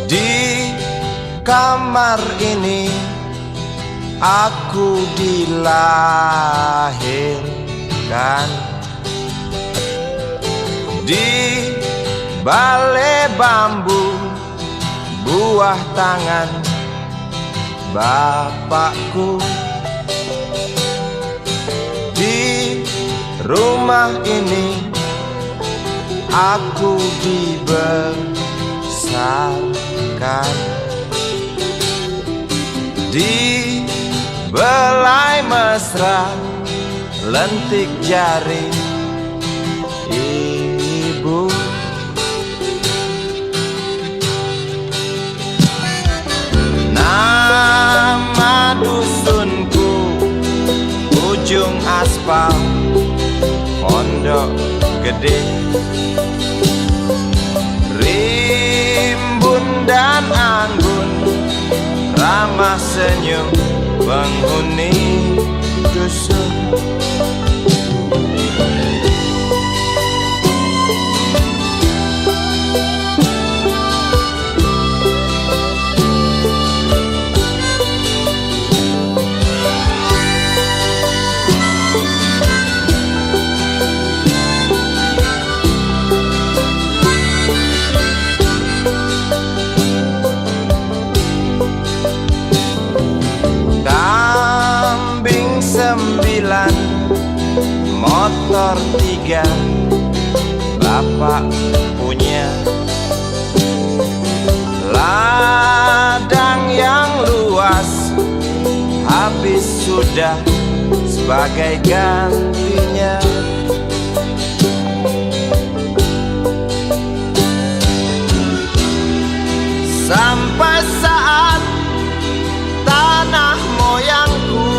Di kamar ini aku dilahirkan, di balai bambu buah tangan bapakku. Di rumah ini aku dibesarkan, di belai mesra lentik jari ibu. Nama dusunku ujung aspal Pondok Gede. Rimbun dan anggun ramah senyum penghuni dusun. Motor 3 bapak punya, ladang yang luas habis sudah sebagai gantinya. Sampai saat tanah moyangku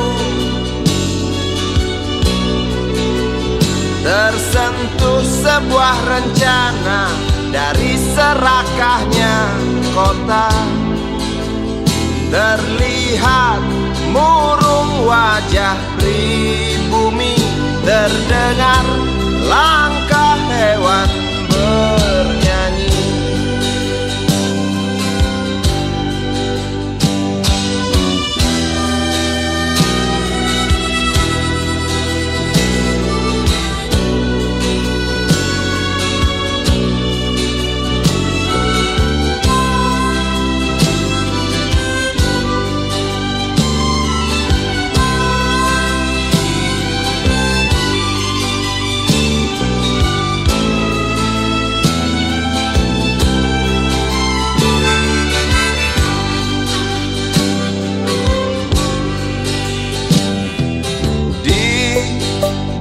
tersentuh sebuah rencana dari serakahnya kota. Terlihat murung wajah pribumi, terdengar langkah hewan bernyanyi.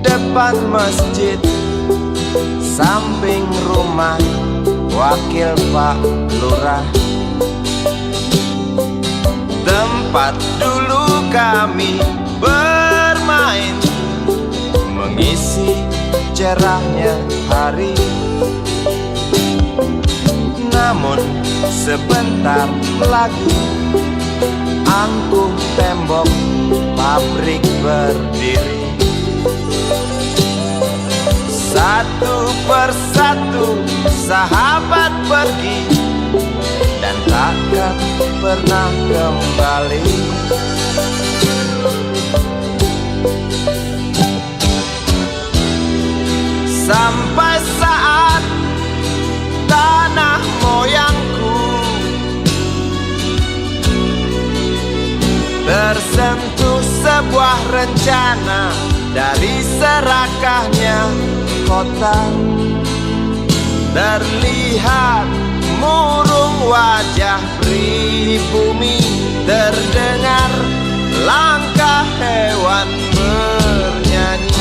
Depan masjid samping rumah wakil Pak Lurah, tempat dulu kami bermain mengisi cerahnya hari. Namun sebentar lagi angkuh tembok pabrik berdiri. Satu persatu sahabat pergi dan takkan pernah kembali. Sampai saat tanah moyangku tersentuh sebuah rencana dari serakahnya kota. Terlihat murung wajah pribumi, terdengar langkah hewan bernyanyi.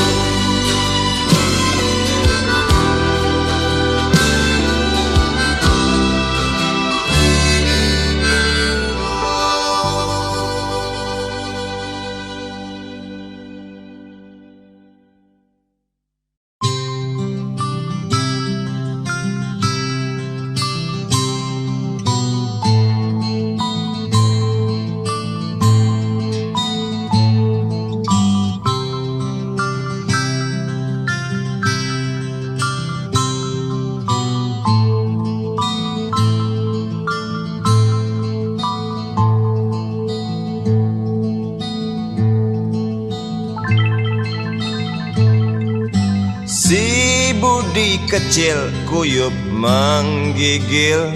budi kecil kuyup menggigil,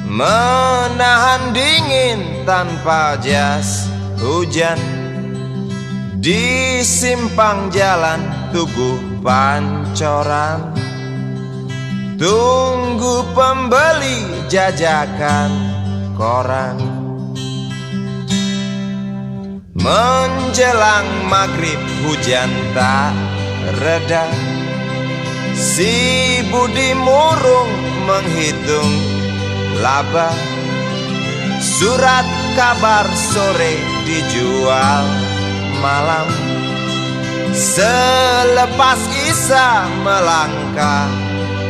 menahan dingin tanpa jas hujan. Di simpang jalan Tugu Pancoran, tunggu pembeli jajakan koran. Menjelang maghrib hujan tak reda, si budi murung menghitung laba. Surat kabar sore dijual malam, selepas Isya melangkah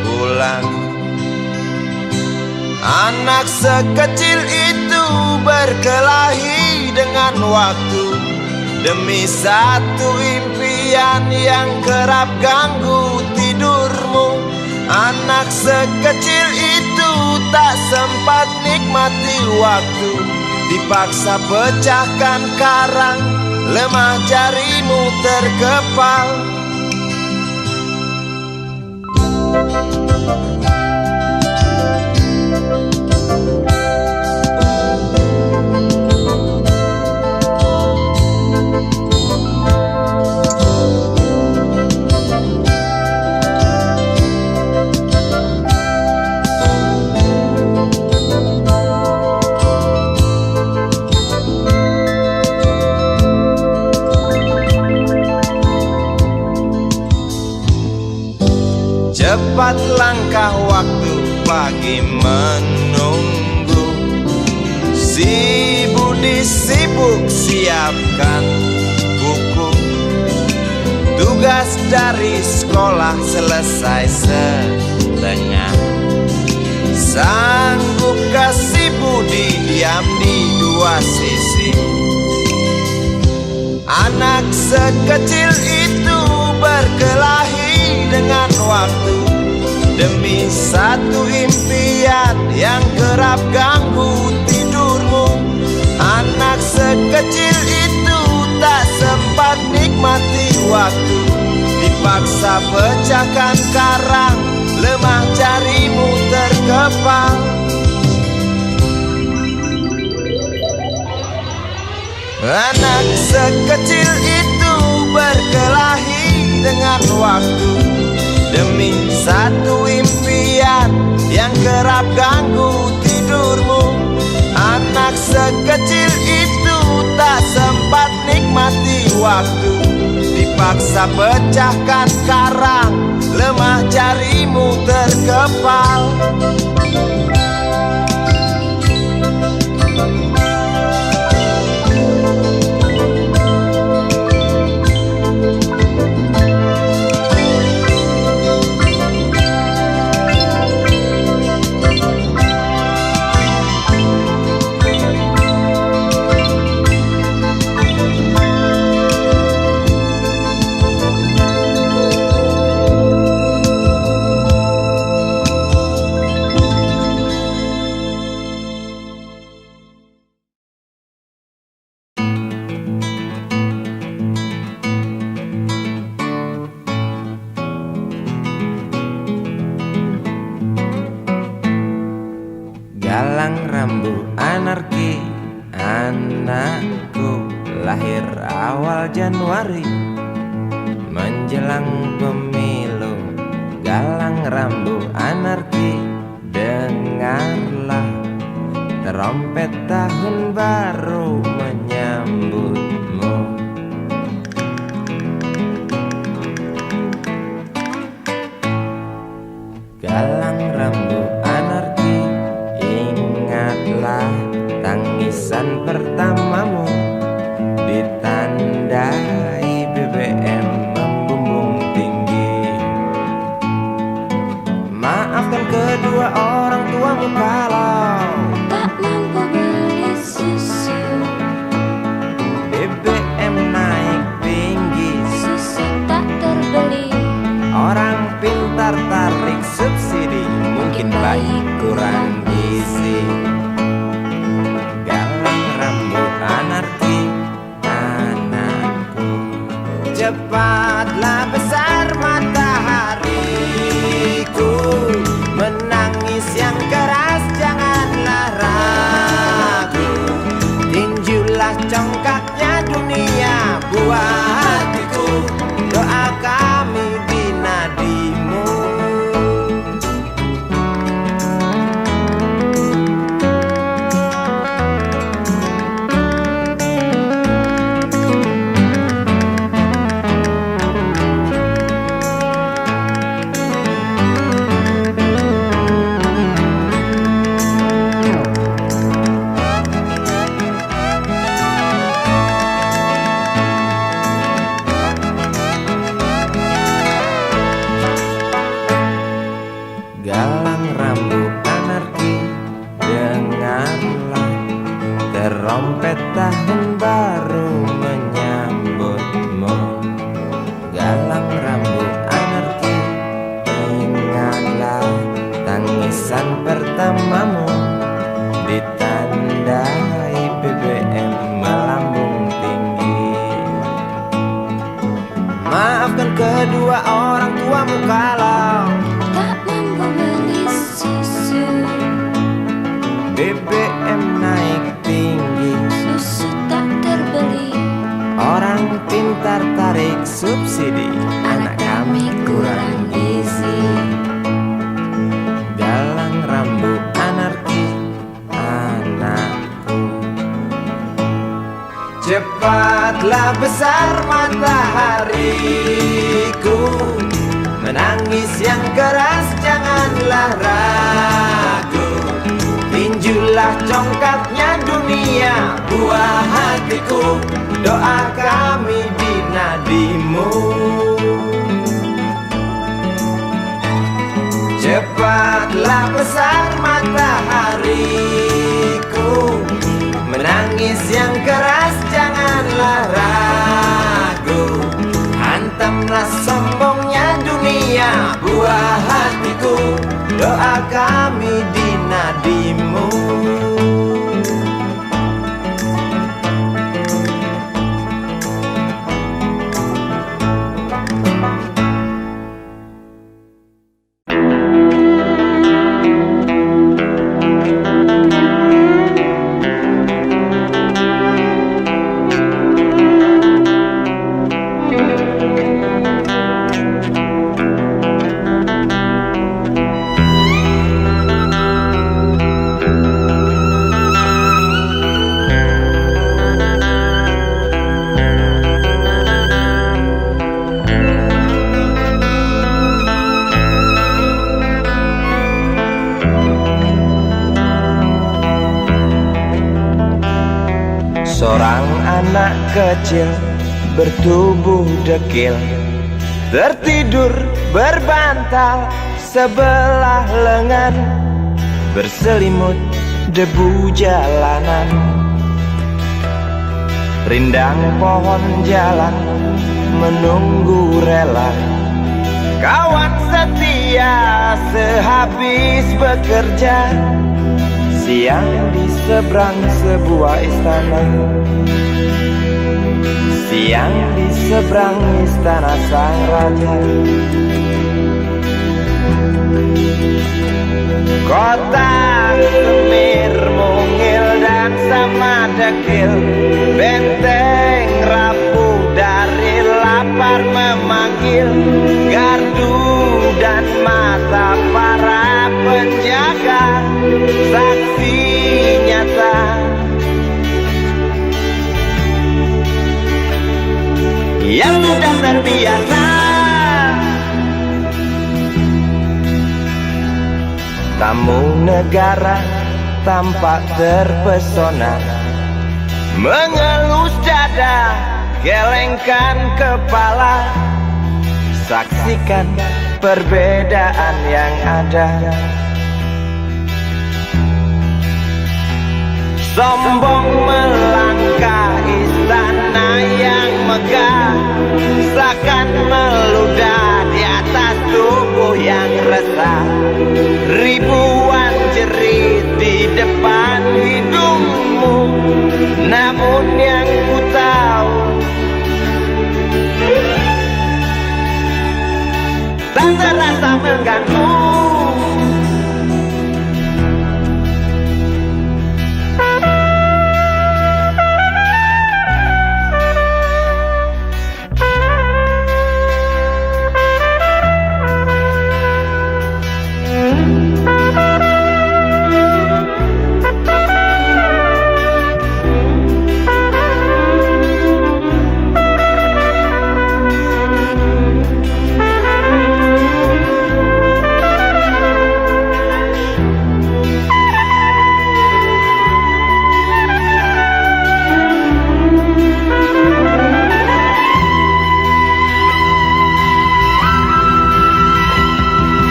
pulang. Anak sekecil itu berkelahi dengan waktu demi satu impian yang kerap ganggu tidurmu. Anak sekecil itu tak sempat nikmati waktu, dipaksa pecahkan karang, lemah jarimu terkepal. Cepat langkah waktu, pagi menunggu. Si budi sibuk siapkan buku, tugas dari sekolah selesai setengah. Sanggupkah si budi diam di dua sisi? Anak sekecil itu berkelahi dengan waktu demi satu impian yang kerap ganggu tidurmu. Anak sekecil itu tak sempat nikmati waktu, dipaksa pecahkan karang, lemah jarimu terkepal. Anak sekecil itu berkelahi dengan waktu demi satu impian yang kerap ganggu tidurmu. Anak sekecil itu tak sempat nikmati waktu, dipaksa pecahkan karang, lemah jarimu terkepal. Galang rambu anarki, anakku lahir awal Januari menjelang pemilu. Galang rambu anarki, dengarlah trompet tahun baru menyambutmu. Galang rambu anarki, ingatlah tangisan pertamamu, ditandai BBM membumbung tinggi. Maafkan kedua orang tuamu kalau tak mampu beli susu. BBM naik tinggi, Susu tak terbeli. orang pintar tarik subsidi, mungkin bayi kurang gizi. Galang rambut anarki, anakku, cepatlah besar matahari. kalau tak mampu beli susu. BBM naik tinggi, Susu tak terbeli. orang pintar tarik subsidi, anak kami kurang gizi. Galang rambut anarki, anakku. Cepatlah besar matahariku, menangis yang keras janganlah ragu. Tinjulah congkaknya dunia, buah hatiku, doa kami di nadimu. Cepatlah besar matahariku, menangis yang keras janganlah ragu. Hantamlah sombongnya dunia, buah hatiku, doa kami di nadimu. Seorang anak kecil bertubuh dekil, tertidur berbantal sebelah lengan, berselimut debu jalanan. Rindang pohon jalan menunggu rela, kawan setia sehabis bekerja. Siang di seberang sebuah istana, siang di seberang istana sang raja. Kota Semir mungil dan sama dekil, benteng rapuh dari lapar memanggil. Gardu dan mata para penjaga, saksi nyata. Yang sudah terbiasa tamu negara tampak terpesona, mengelus dada, gelengkan kepala, saksikan perbedaan yang ada. Sombong melangkah istana yang megah, seakan meludah di atas tubuh yang resah. Ribuan jerit di depan hidungmu, namun yang ku tahu tak terasa mengganggu.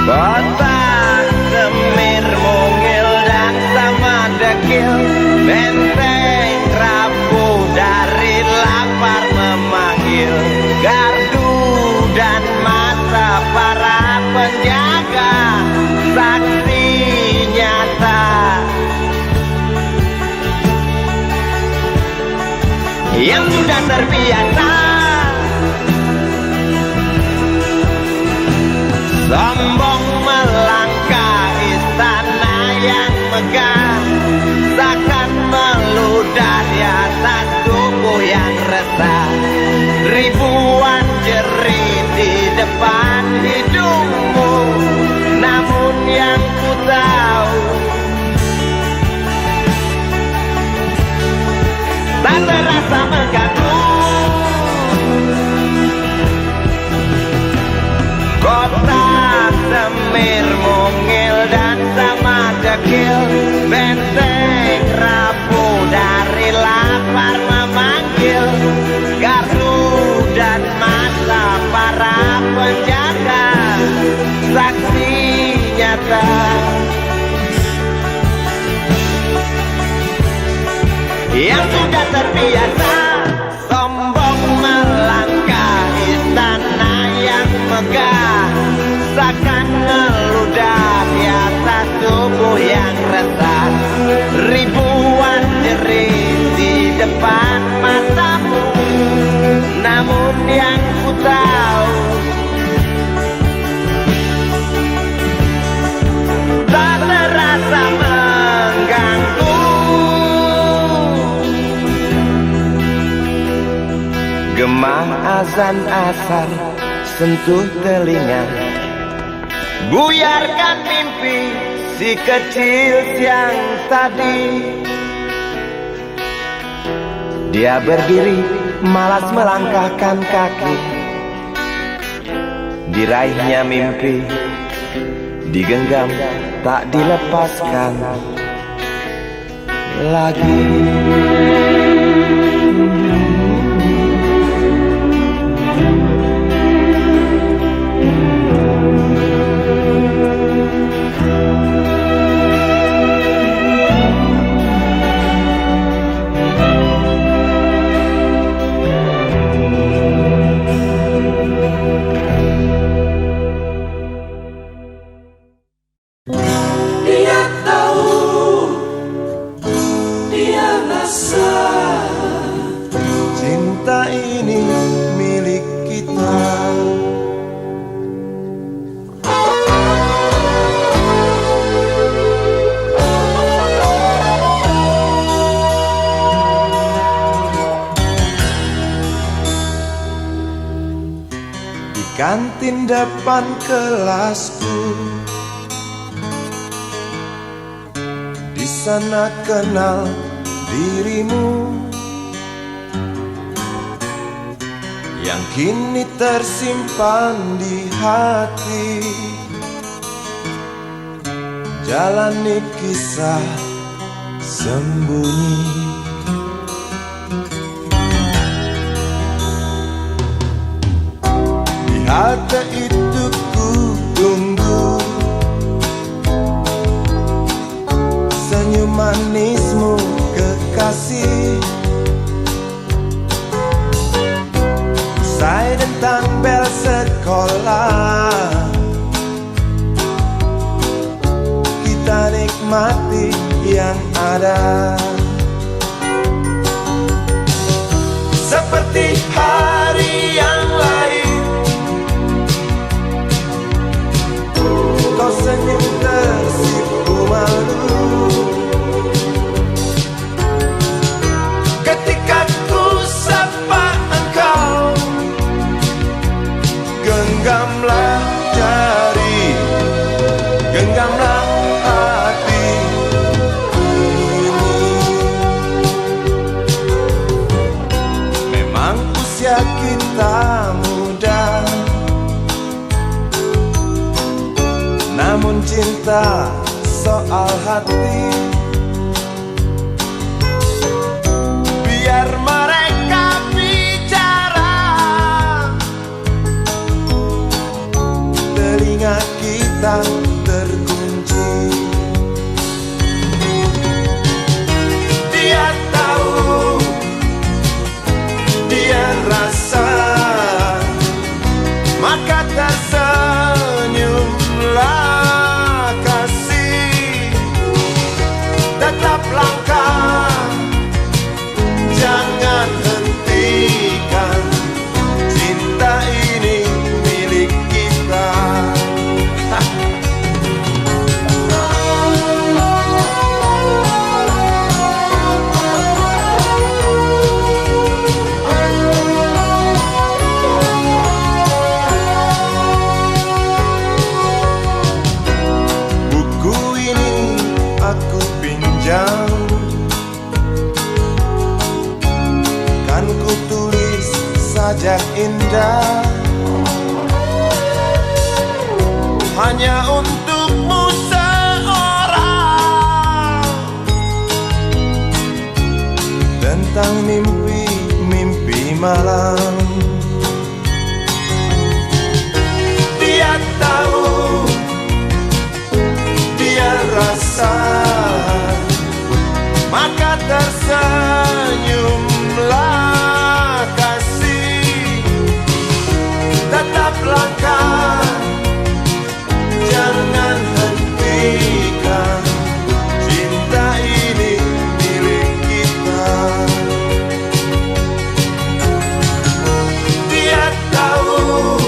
Kota Semir mungil dan sama dekil, benteng rapuh dari lapar memanggil. Gardu dan mata para penjaga, saksi nyata. Yang sudah terbiasa terasa mengganggu. Kota Semir mungil dan sama dekil, benteng rapuh dari lapar memanggil. Gardu dan masa para penjaga, saksi nyata yang sudah terbiasa sombong melangkah istana yang megah, seakan ngeludah di atas tubuh yang resah. Ribuan jerit di depan matamu, namun yang ku tahu tak terasa mengganggu. Gema azan asar sentuh telinga, buyarkan mimpi si kecil siang tadi. dia berdiri malas melangkahkan kaki. Diraihnya mimpi, digenggam tak dilepaskan lagi. Cinta ini milik kita. Di kantin depan kelasku, di sana kenal dirimu yang kini tersimpan di hati. Jalani kisah sembunyi, di halte itu ku tunggu senyum manismu kekasih. Usai tentang bel sekolah, kita nikmati yang ada. Seperti hari yang lain, kau senyum tersipu malu ketika ku sapa engkau. Genggamlah jari, genggamlah hati ini. Memang usia kita muda, namun cinta soal hati. Biar mereka bicara, telinga kita terkunci. Dia tahu, dia rasa, maka tersenyumlah kasih. Tetap langkah, jangan hentikan, cinta ini milik kita. Buku ini aku pinjam wajah indah hanya untukmu seorang. Tentang mimpi-mimpi malam, dia tahu, dia rasa, maka tersenyumlah kasih. Tetap langkah, jangan hentikan, cinta ini milik kita. Dia tahu,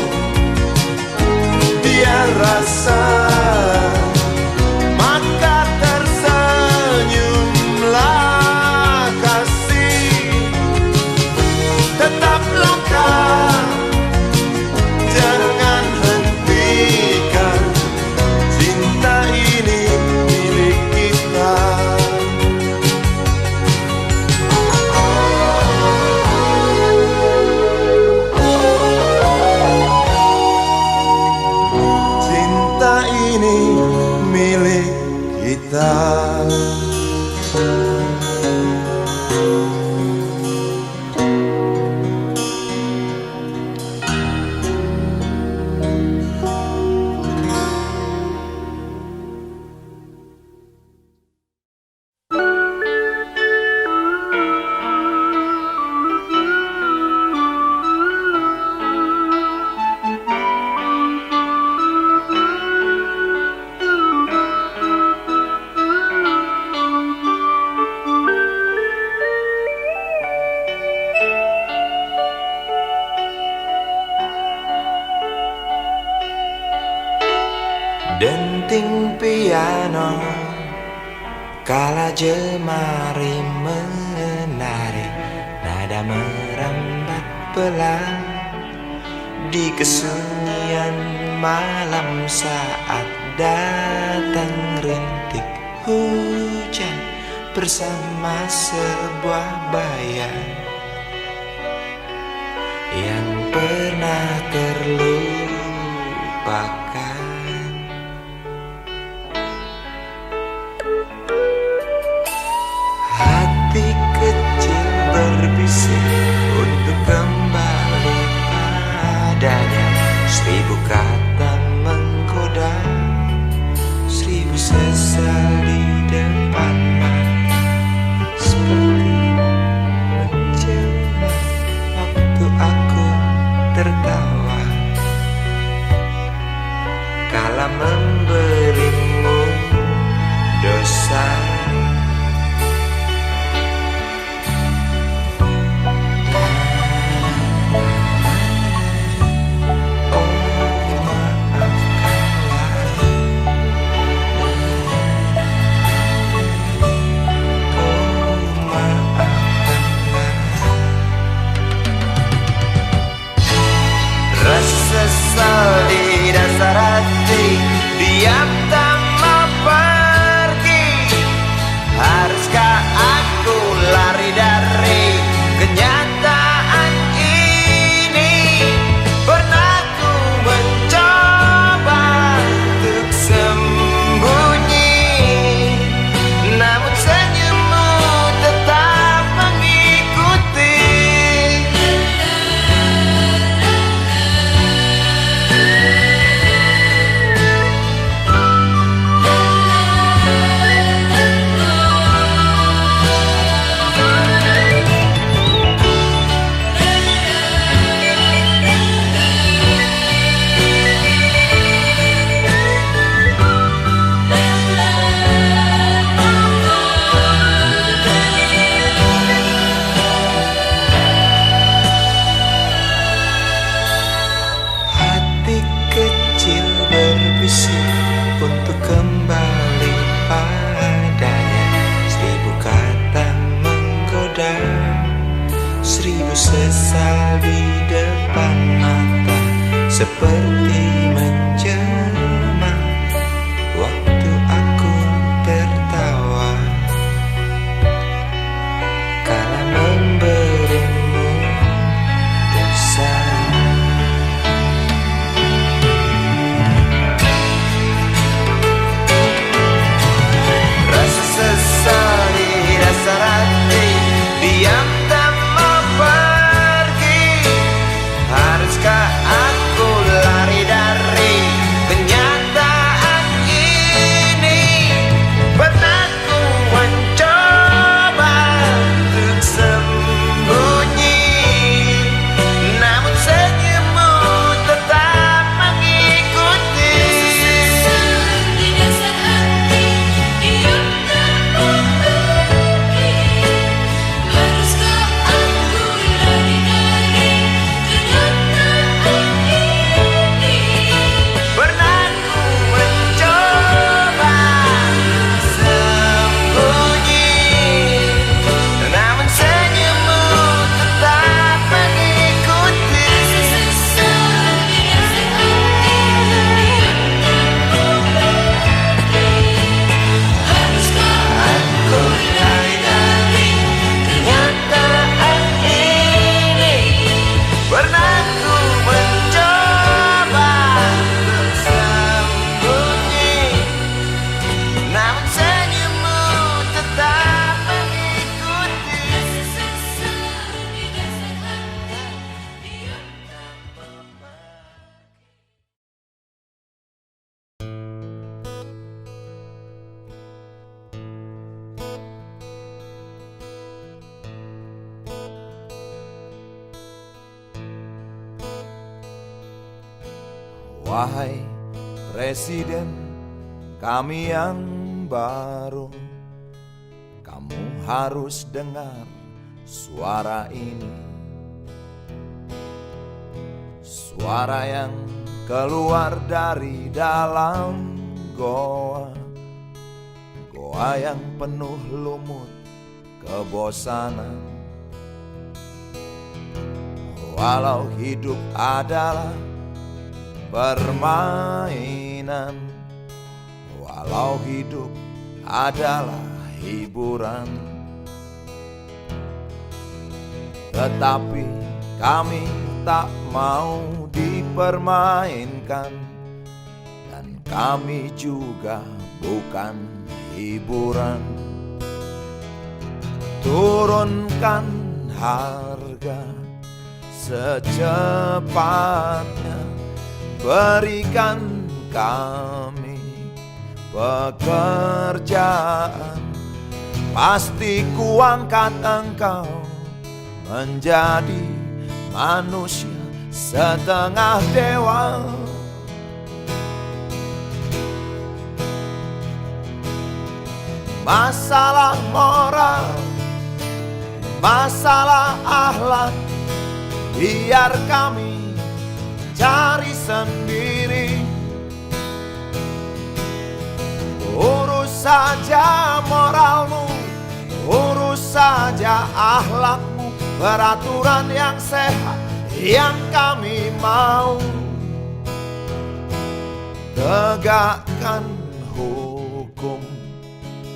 dia rasa, maka tersenyumlah kasih. Tetap langkah, jangan hentikan, cinta ini milik kita. Cinta ini milik kita. Denting piano kala jemari menari, nada merambat pelan di kesunyian malam saat datang rintik hujan bersama sebuah bayang yang pernah terlupakan. Hati kecil berbisik untuk kembali padanya. 1000 kata menggoda, 1000 sesal di depan mata. Seperti menjelma waktu aku tertawa kala memberimu dosa. Sesal di dasar hati, diam tak mau pergi. Haruskah aku lari dari kenyataan ini? Pernah ku mencoba untuk sembunyi, namun senyummu tetap mengikuti. Untuk kembali padanya, 1000 kata menggoda, 1000 sesal di depan mata. Seperti menjelma waktu aku tertawa kala memberimu dosa. Wahai Presiden kami yang baru, kamu harus dengar suara ini. Suara yang keluar dari dalam goa, goa yang penuh lumut kebosanan. Walau hidup adalah permainan, walau hidup adalah hiburan, tetapi kami tak mau dipermainkan, dan kami juga bukan hiburan. Turunkan harga secepatnya, berikan kami pekerjaan. Pasti kuangkat engkau menjadi manusia setengah dewa. Masalah moral, masalah akhlak, biar kami cari sendiri. Urus saja moralmu, urus saja akhlakmu, peraturan yang sehat yang kami mau. Tegakkan hukum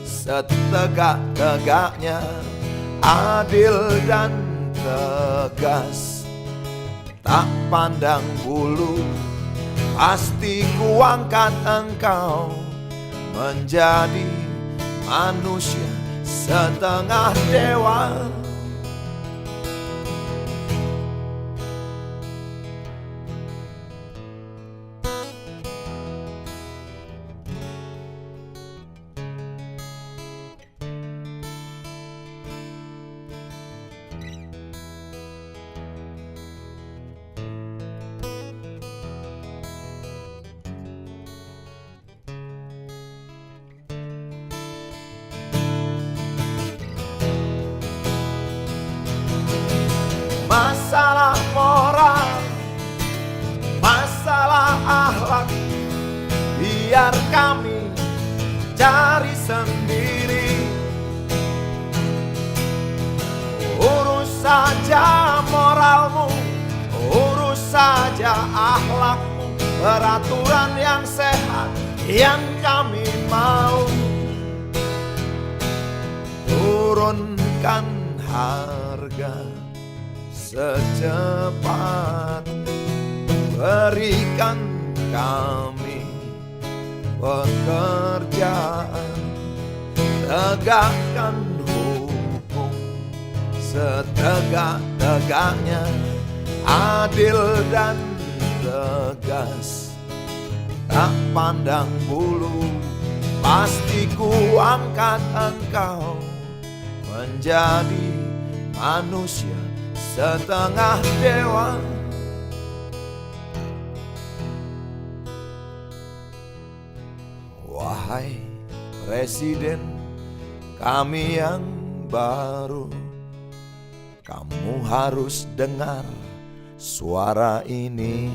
setegak-tegaknya, adil dan tegas, tak pandang bulu. Pasti kuangkat engkau menjadi manusia setengah dewa. Masalah moral, masalah akhlak, biar kami cari sendiri. Urus saja moralmu, urus saja akhlakmu, peraturan yang sehat yang kami mau. Turunkan harga secepat, berikan kami pekerjaan. Tegakkan hukum setegak-tegaknya, adil dan tegas, tak pandang bulu. Pasti kuangkat engkau menjadi manusia setengah dewa. Wahai Presiden kami yang baru, kamu harus dengar suara ini.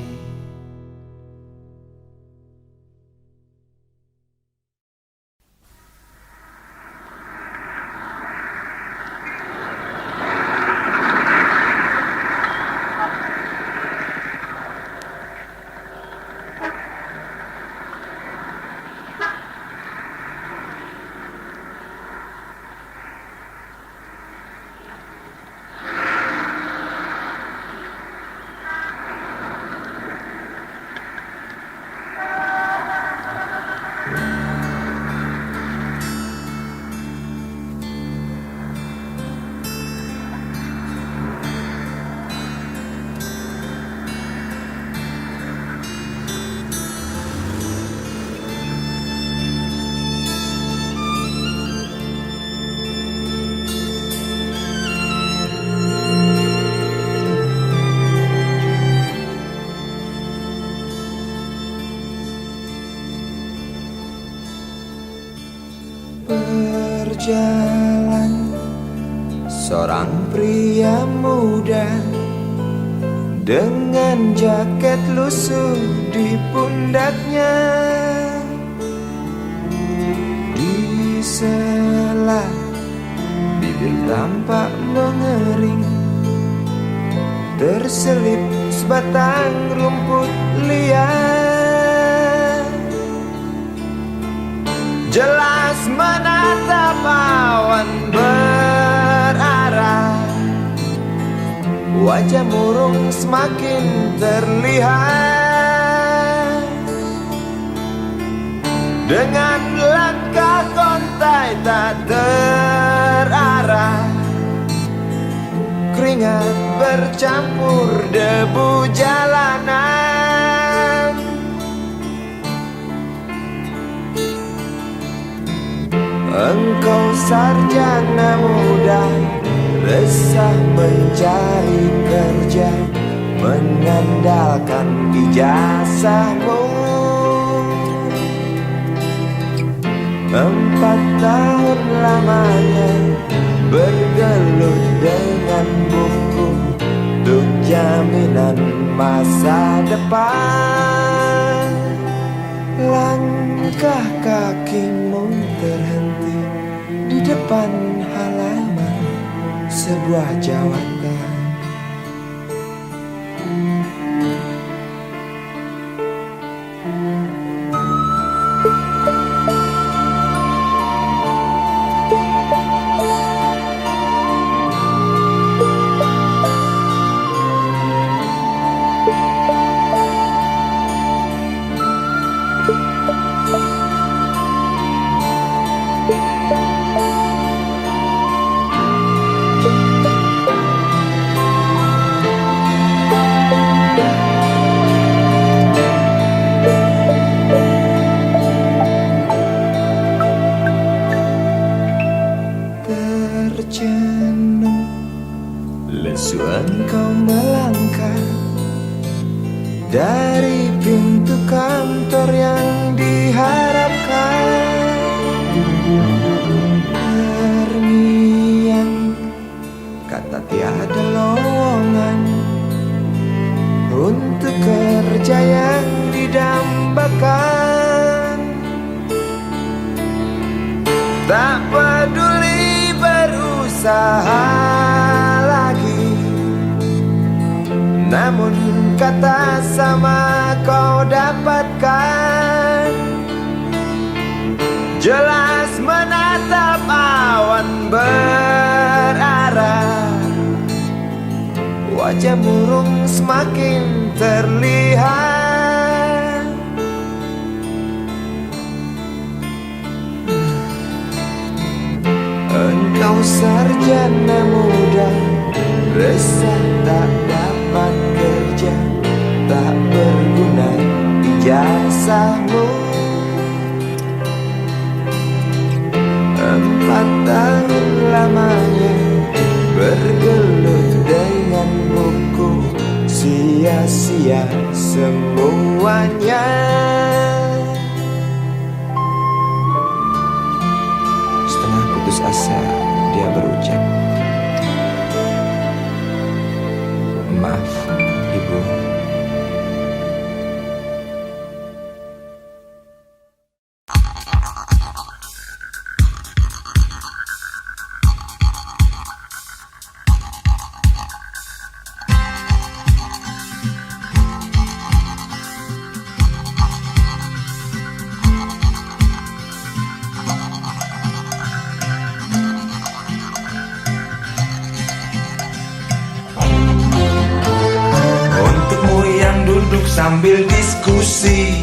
seorang pria muda dengan jaket lusuh di pundaknya. Di sela bibir tampak mengering, terselip sebatang rumput liar. Jelas menatap awan berarah, wajah murung semakin terlihat. Dengan langkah kontai tak terarah, keringat bercampur debu jalanan. Engkau sarjana muda, resah mencari kerja, mengandalkan ijazahmu. 4 tahun lamanya bergelut dengan buku untuk jaminan masa depan. Langkah kakimu terhenti di depan halaman sebuah jawatan. Tercenung lesu engkau melangkah dari pintu kantor yang diharapkan. Terngiang kata tiada lowongan untuk kerja yang didambakan. Tak peduli berusaha lagi, namun kata sama kau dapatkan. Jelas menatap awan berarah, wajah murung semakin terlihat. Engkau sarjana muda, resah tak dapat kerja, tak berguna ijazahmu. 4 tahun lamanya bergelut dengan buku, sia-sia semuanya. Setengah putus asa dia berucap, "Maaf, Ibu." Sambil diskusi,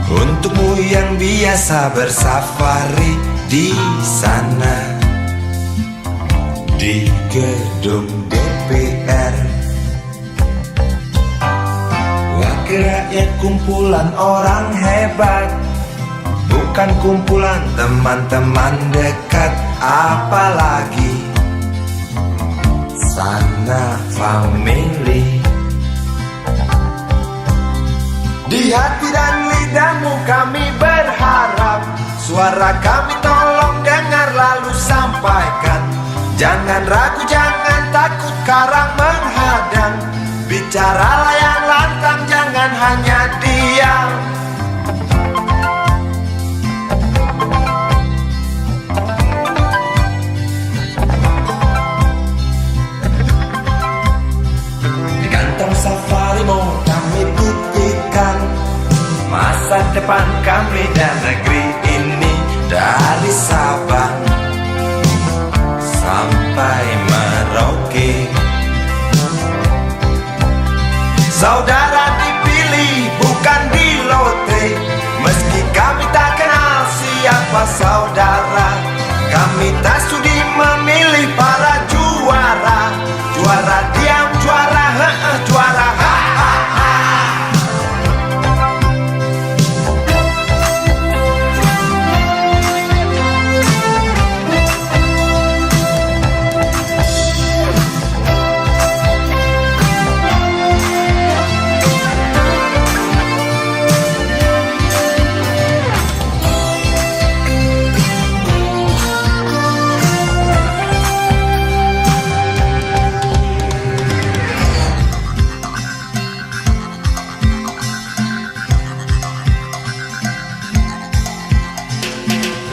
untukmu yang biasa bersafari di sana, di gedung DPR. Wakil rakyat kumpulan orang hebat, bukan kumpulan teman-teman dekat, apalagi sana family. Di hati dan lidahmu kami berharap, suara kami tolong dengar lalu sampaikan. Jangan ragu, jangan takut karang menghadang. Bicaralah yang lantang, jangan hanya diam. Di kantong safarimu kami buktikan masa depan kami dan negeri ini. Dari Sabang sampai Merauke, saudara dipilih bukan di lotre. Meski kami tak kenal siapa saudara, kami tak sudi memilih para juara. Juara diam, juara juara ha.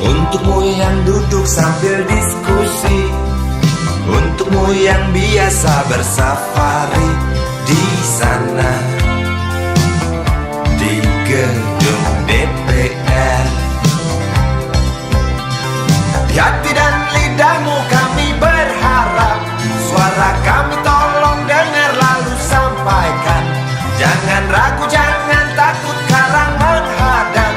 Untukmu yang duduk sambil diskusi, untukmu yang biasa bersafari di sana, di gedung DPR. Di hati dan lidahmu kami berharap, suara kami tolong dengar lalu sampaikan. Jangan ragu, jangan takut karang menghadang.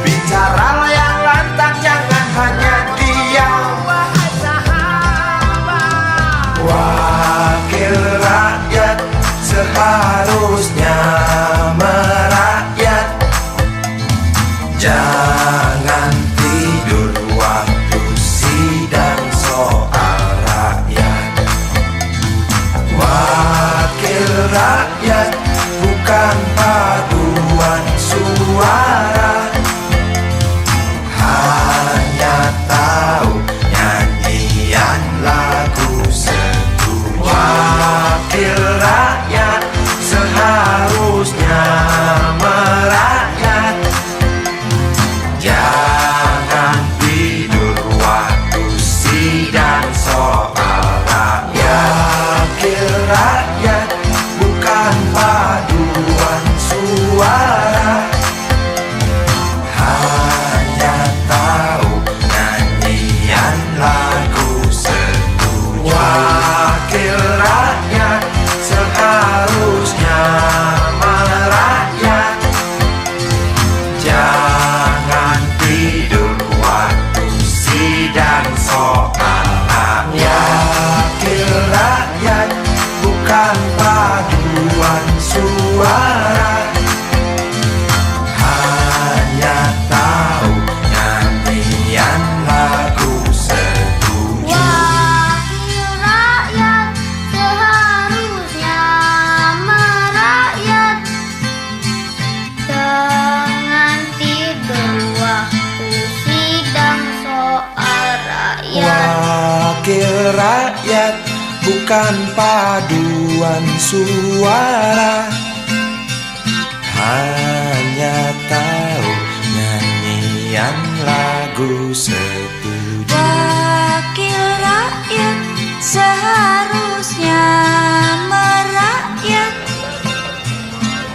Bicaralah yang lantang, jangan hanya diam. Wakil rakyat seharusnya merakyat. Jangan tidur waktu sidang soal rakyat. Wakil rakyat bukan paduan suara, hanya tahu nyanyian lagu setuju. Wakil rakyat seharusnya merakyat. Jangan tidur waktu sidang soal rakyat. Wakil rakyat bukan paduan suara, hanya tahu nyanyian lagu setuju. Wakil rakyat seharusnya merakyat. Jangan tidur waktu sidang soal rakyat. Wakil rakyat bukan paduan suara, hanya tahu nyanyian lagu setuju. Wakil rakyat seharusnya merakyat. Jangan tidur waktu sidang soal rakyat. Wakil rakyat bukan paduan suara, hanya tahu nyanyian lagu setuju. Wakil rakyat seharusnya merakyat.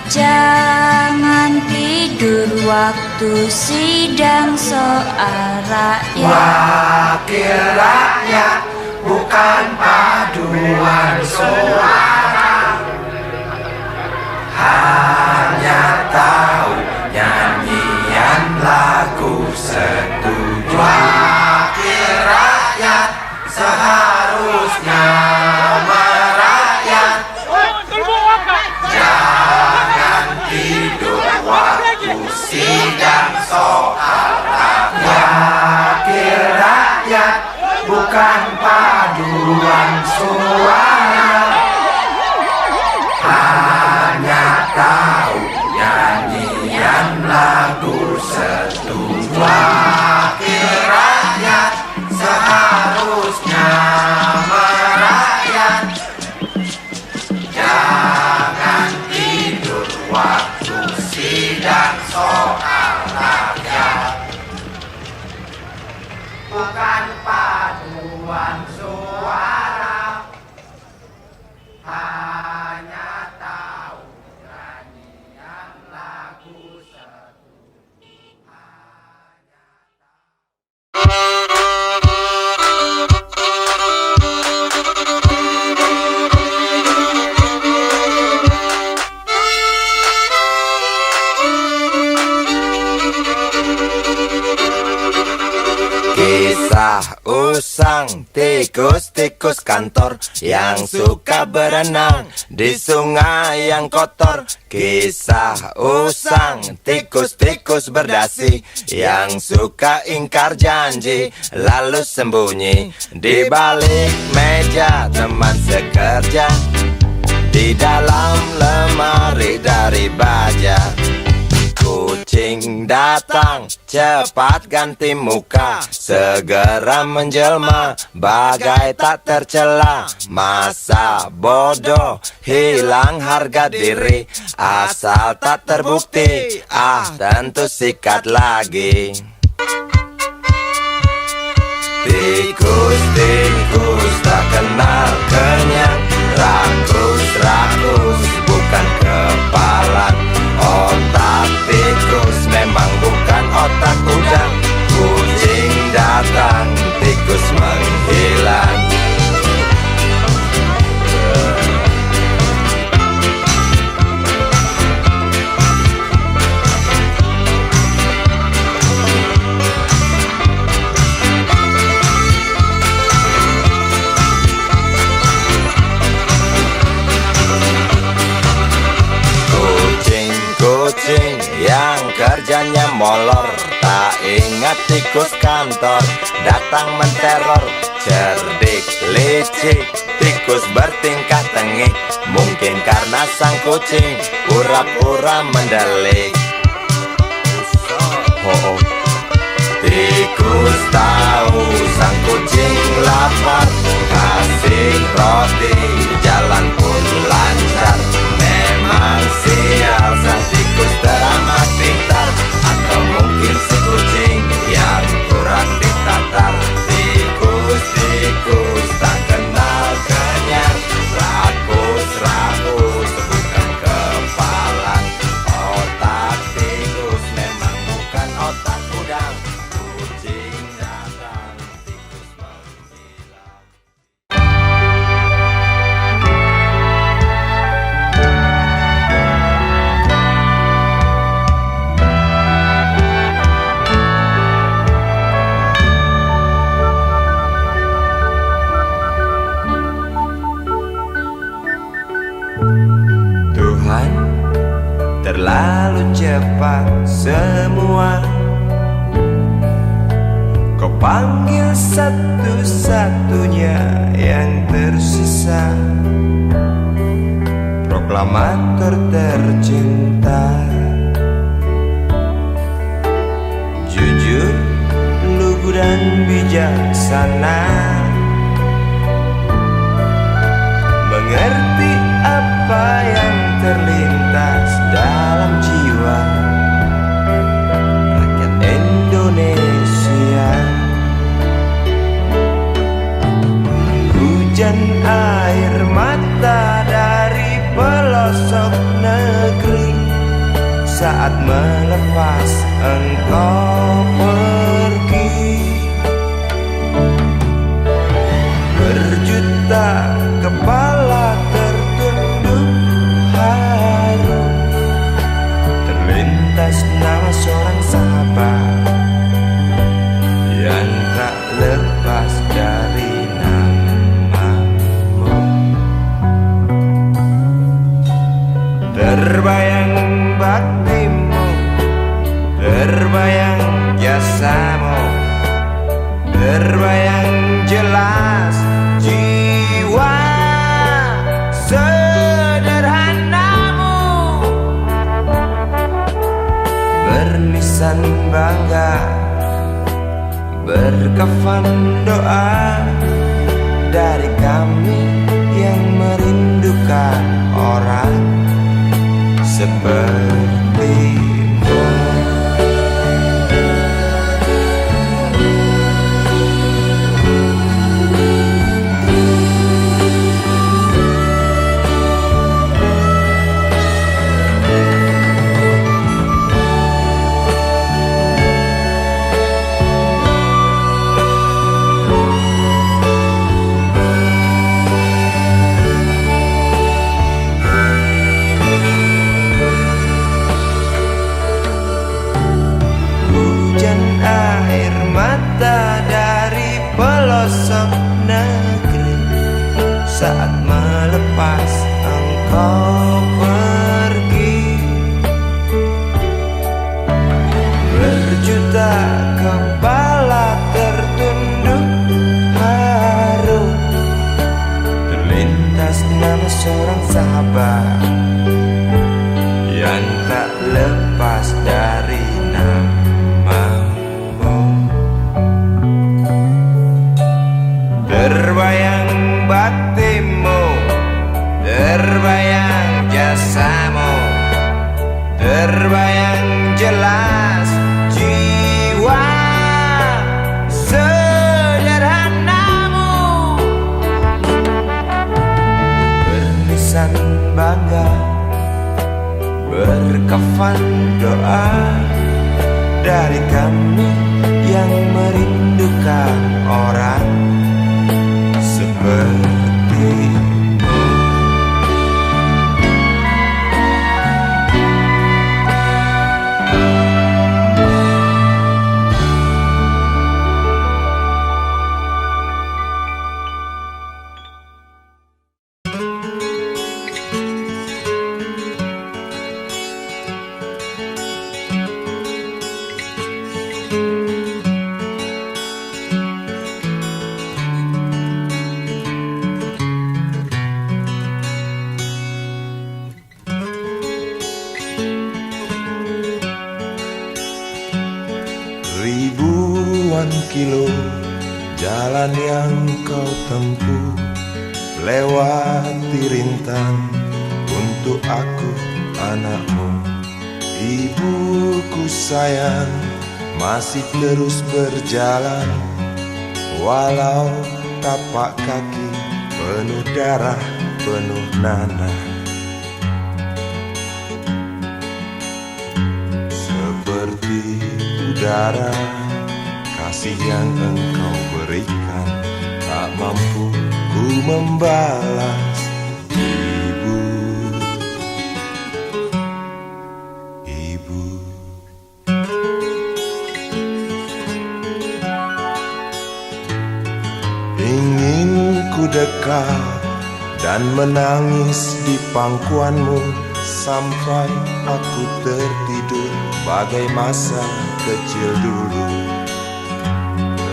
Jangan tidur waktu sidang soal rakyat. Wakil rakyat bukan paduan suara, hanya tahu nyanyian lagu setuju. Wakil rakyat seharusnya merakyat. Jangan tidur waktu sidang soal rakyat. Wakil rakyat bukan paduan suara, hanya tahu nyanyian lagu setuju. Wakil rakyat seharusnya Kisah usang tikus-tikus kantor yang suka berenang di sungai yang kotor. Kisah usang tikus-tikus berdasi yang suka ingkar janji lalu sembunyi di balik meja teman sekerja, di dalam lemari dari baja. Kucing datang, cepat ganti muka, segera menjelma, bagai tak tercela. Masa bodoh, hilang harga diri, asal tak terbukti, tentu sikat lagi. Tikus-tikus tak kenal kenyang, rakus-rakus bukan kepalang. Otak tikus memang bukan otak udang. Kucing datang, tikus menghilang. Kucing yang kerjanya molor, tak ingat tikus kantor, datang menteror. Cerdik, licik, tikus bertingkah tengik, mungkin karena sang kucing pura-pura mendelik. Tikus tahu sang kucing lapar, kasih roti, jalan pun lancar. Memang sial sang tikus teramat pintar, atau mungkin si kucing yang kurang ditatar. Tikus-tikus tak kenal kenyang, rakus-rakus bukan kepalang. Otak tikus memang bukan otak udang. Kucing datang, tikus menghilang. Tuhan, terlalu cepat semua. Kau panggil satu-satunya yang tersisa, proklamator tercinta. Jujur, lugu dan bijaksana, mengerti apa yang terlintas dalam jiwa rakyat Indonesia. Hujan air mata dari pelosok negeri saat melepas engkau pergi. Berjuta kepala tertunduk haru, terlintas nama seorang sahabat yang tak lepas dari namamu. Terbayang baktimu, terbayang jasamu, terbayang jelas jiwa sederhanamu, bernisan bangga, berkafan doa dari kami yang merindukan orang sepertimu. saat melepas engkau pergi. Berjuta kepala tertunduk haru, terlintas nama seorang sahabat yang tak lepas dari namamu. Terbayang baktimu, terbayang jasamu, terbayang jelas jiwa sederhanamu. Berlisan bangga, berkafan doa dari kami yang merindukan orang sepertimu. Ribuan kilo jalan yang kau tempuh, lewati rintang untuk aku anakmu. Ibuku sayang masih terus berjalan, walau tapak kaki penuh darah, penuh nanah. Seperti udara, kasih yang engkau berikan tak mampu ku membalas. Ibu, ibu. Ingin ku dekat dan menangis di pangkuanmu sampai aku tertidur bagai masa kecil dulu.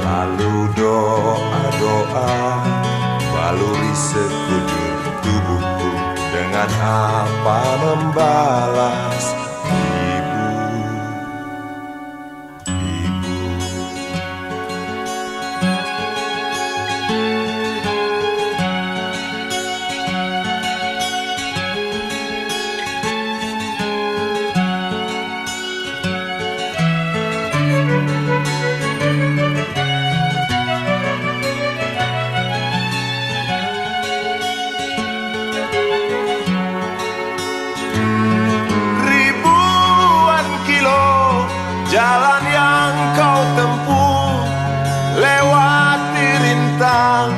Lalu doa-doa baluri sekujur tubuhku, dengan apa membalas. Ibu, ibu. Jalan yang kau tempuh, lewati rintang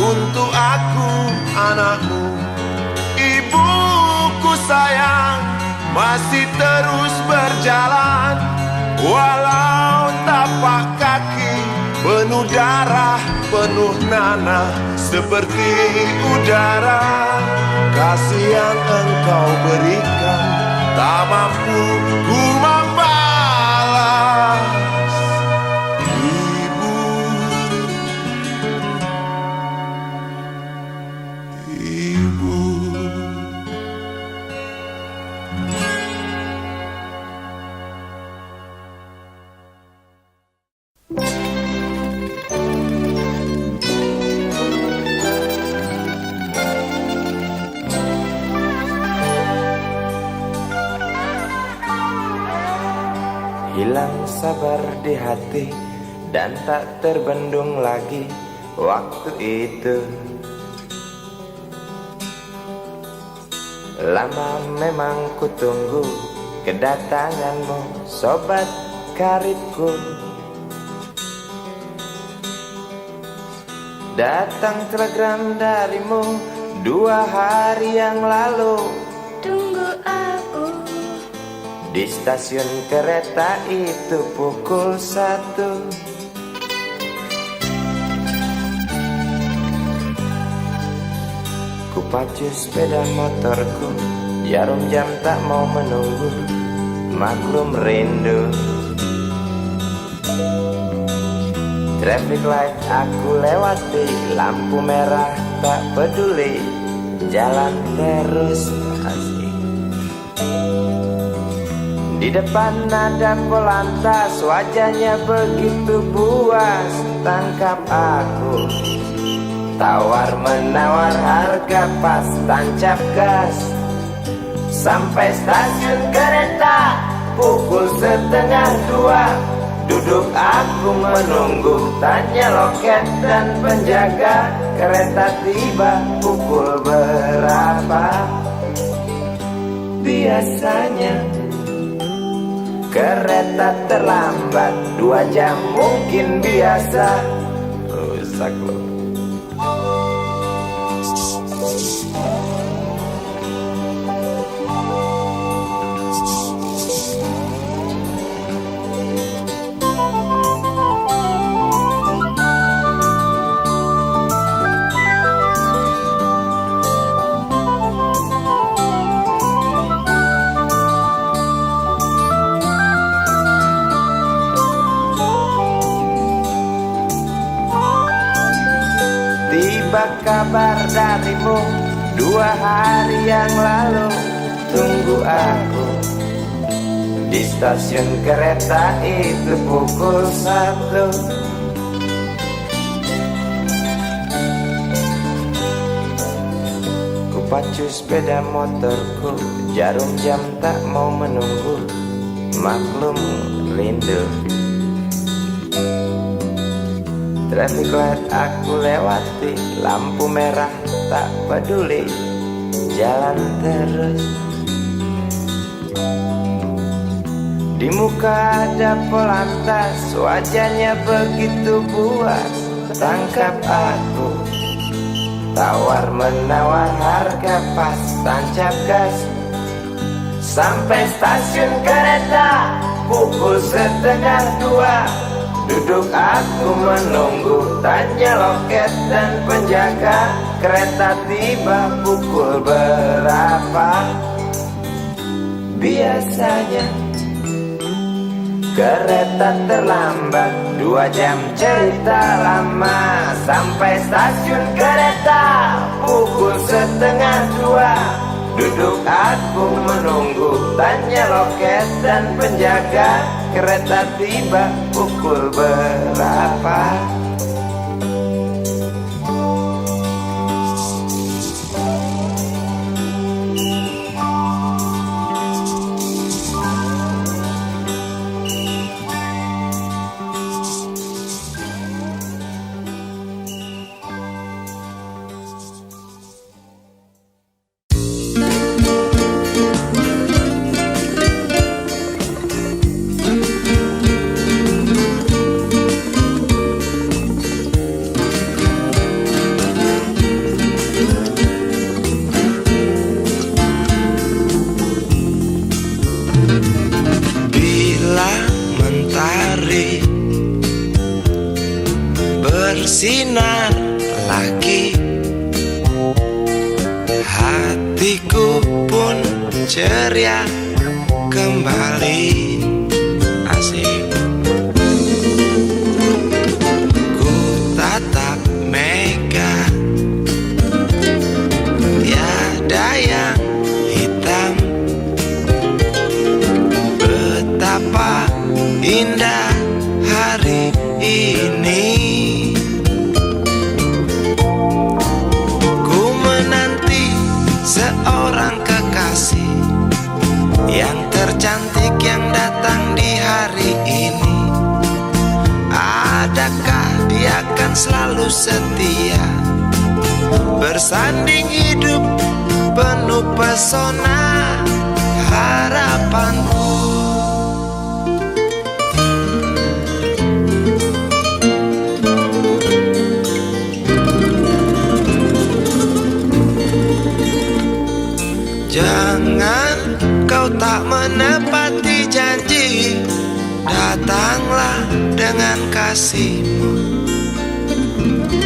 untuk aku anakmu. Ibuku sayang masih terus berjalan, walau tapak kaki penuh darah, penuh nanah. Seperti udara, kasih yang engkau berikan tak mampu ku membalas. Ibu, ibu. Hilang sabar di hati dan tak terbendung lagi waktu itu. Lama memang ku tunggu kedatanganmu, sobat karibku. Datang telegram darimu 2 hari yang lalu. Tunggu aku Di stasiun kereta itu pukul 1. Ku pacu sepeda motorku, jarum jam tak mau menunggu, maklum rindu. Traffic light aku lewati, lampu merah tak peduli, jalan terus asik. Di depan ada Polantas, wajahnya begitu buas, tangkap aku. Tawar menawar harga pas, tancap gas. Sampai stasiun kereta pukul 1:30. Duduk aku menunggu, tanya loket dan penjaga, kereta tiba pukul berapa? Biasanya kereta terlambat 2 jam mungkin biasa. Rusak loh. Tiba kabar darimu 2 hari yang lalu, tunggu aku di stasiun kereta itu pukul 1. Ku pacu sepeda motorku, jarum jam tak mau menunggu, maklum rindu. Traffic light aku lewati, lampu merah tak peduli, jalan terus. Di muka ada Polantas, wajahnya begitu buas, tangkap aku. Tawar menawar harga pas, tancap gas. Sampai stasiun kereta pukul 1:30. Duduk aku menunggu, tanya loket dan penjaga, kereta tiba pukul berapa? Biasanya kereta terlambat 2 jam, cerita lama. Sampai stasiun kereta pukul 1:30. Duduk aku menunggu, tanya loket dan penjaga, kereta tiba pukul berapa? Bersinar lagi, hatiku pun ceria kembali. Asik. Ku tatap mega, tiada yang hitam. Betapa indah hari ini. Seorang kekasih yang tercantik yang datang di hari ini. Adakah dia akan selalu setia, bersanding hidup penuh pesona harapanku. Jangan kau tak menepati janji, datanglah dengan kasihmu.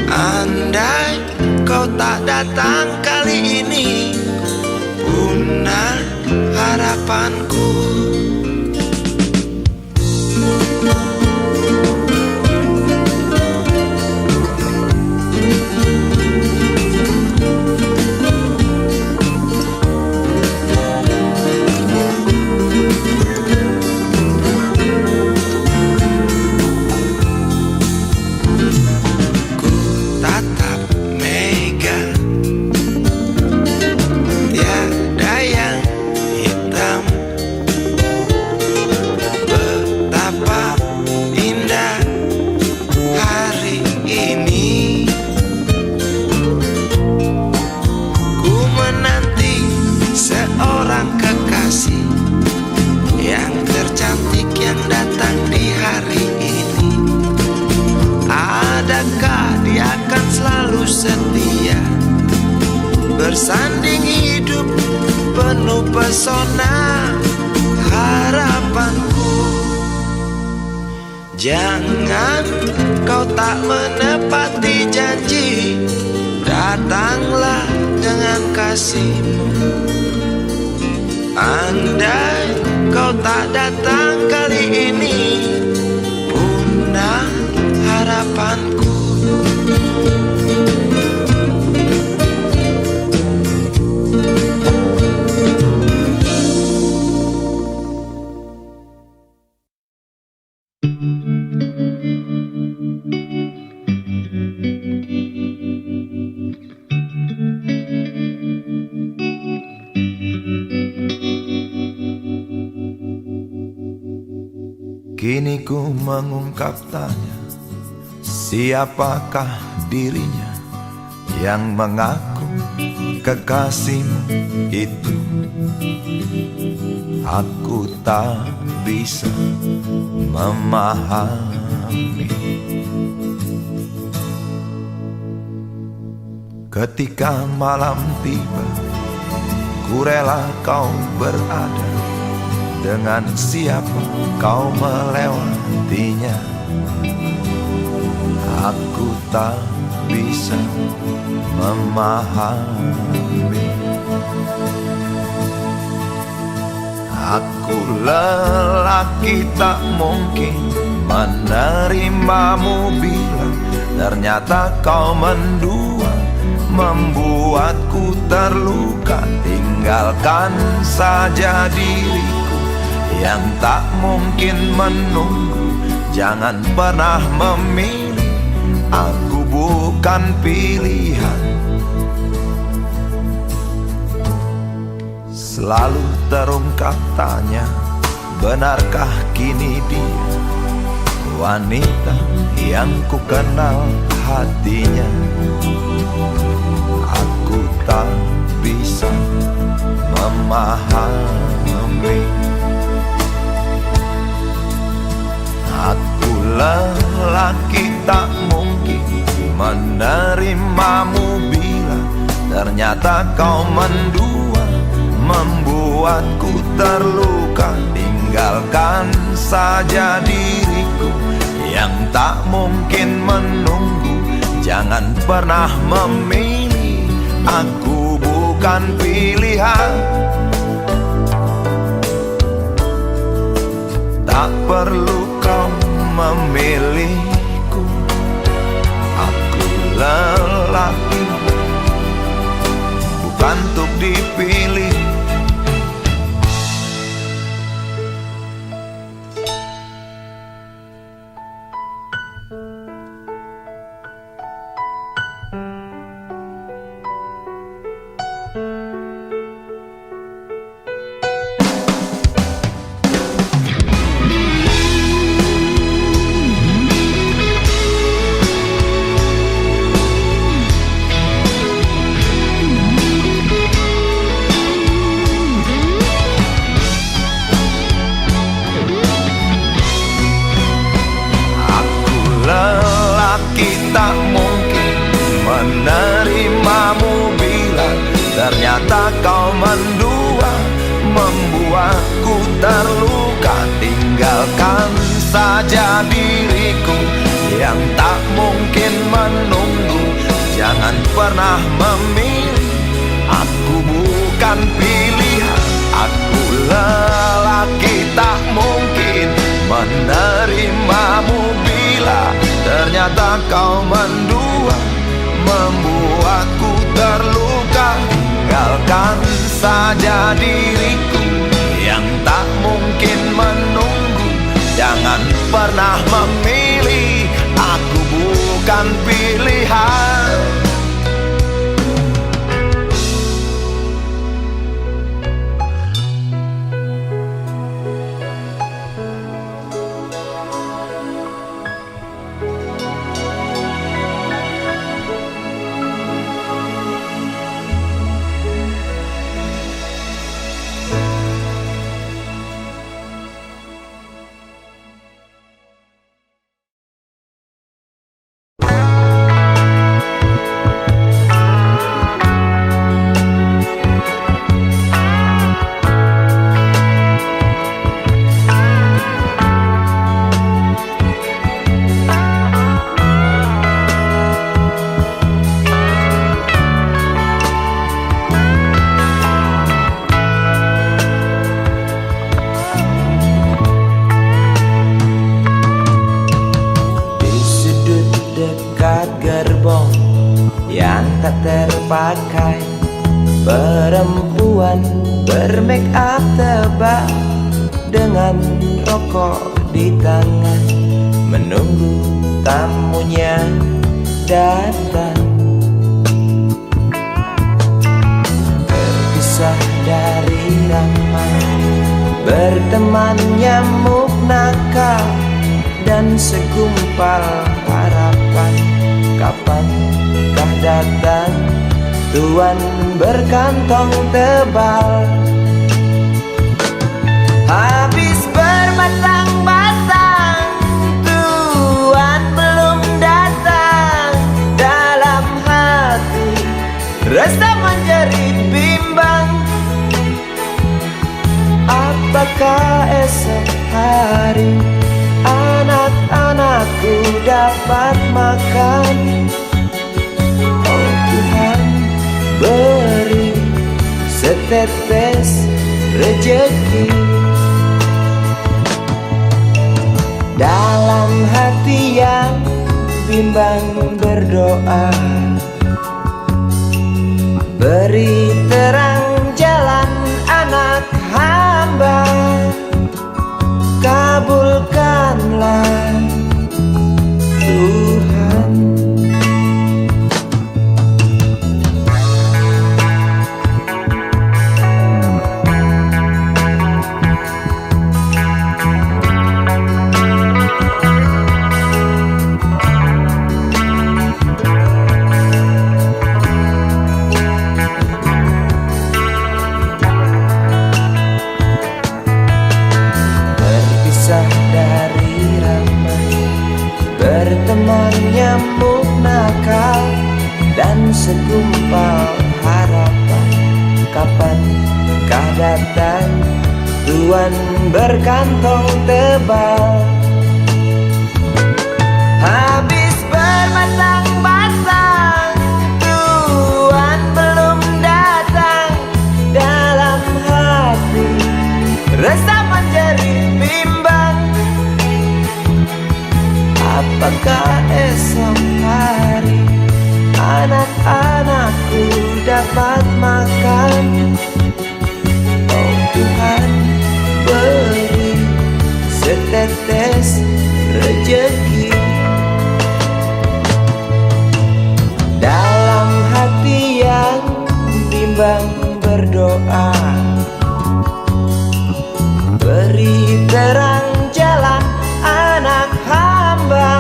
Andai kau tak datang kali ini, punah harapanku. Setia bersanding hidup penuh pesona harapanku. Jangan kau tak menepati janji, datanglah dengan kasihmu. Andai kau tak datang kali ini, punah harapanku. Kini ku mengungkap tanya, siapakah dirinya yang mengaku kekasihmu itu? Aku tak bisa memahami. Ketika malam tiba, ku rela kau berada. Dengan siapa kau melewatinya, aku tak bisa memahami. Aku lelaki tak mungkin menerimamu bila ternyata kau mendua, membuatku terluka. Tinggalkan saja diriku yang tak mungkin menunggu. Jangan pernah memilih, aku bukan pilihan. Selalu terungkap tanya, benarkah kini dia wanita yang ku kenal hatinya? Aku tak bisa memahami. Aku lelaki tak mungkin menerimamu bila ternyata kau mendua, membuatku terluka. Tinggalkan saja diriku yang tak mungkin menunggu. Jangan pernah memilih, aku bukan pilihan. Tak perlu kau memilihku, aku lelaki bukan untuk dipilih. Tak mungkin menerimamu bila ternyata kau mendua, membuatku terluka. Tinggalkan saja diriku yang tak mungkin menunggu. Jangan jangan pernah memilih. Aku bukan pilihan, aku lelaki tak mungkin menerimamu bila ternyata kau mendua, membuatku terluka. Tinggalkan saja diriku yang tak mungkin menunggu. Jangan pernah memilih, aku bukan pilihan. Tak terpakai, perempuan bermake up tebal dengan rokok di tangan, menunggu tamunya datang. Terpisah dari ramai, berteman nyamuk nakal dan segumpal harapan. Kapankah datang tuan berkantong tebal? Habis berbatang-batang, tuan belum datang. Dalam hati rasa menjerit bimbang. Apakah esok hari anak-anakku dapat makan? Oh Tuhan, beri setetes rejeki. Dalam hati yang bimbang berdoa, beri terang jalan anak hamba. Kabulkanlah Tuhan. Berteman nyamuk nakal dan segumpal harapan. Kapankah datang tuan berkantong tebal? Habis berbatang-batang, tuan belum datang. Dalam hati rasa menjerit bimbang. Apakah esok hari anak-anakku dapat makan? Oh Tuhan, beri setetes rejeki. Dalam hati yang bimbang berdoa, beri terang jalan anak hamba.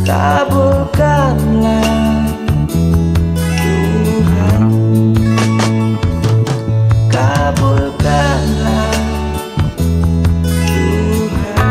Kabulkanlah Tuhan, kabulkanlah Tuhan.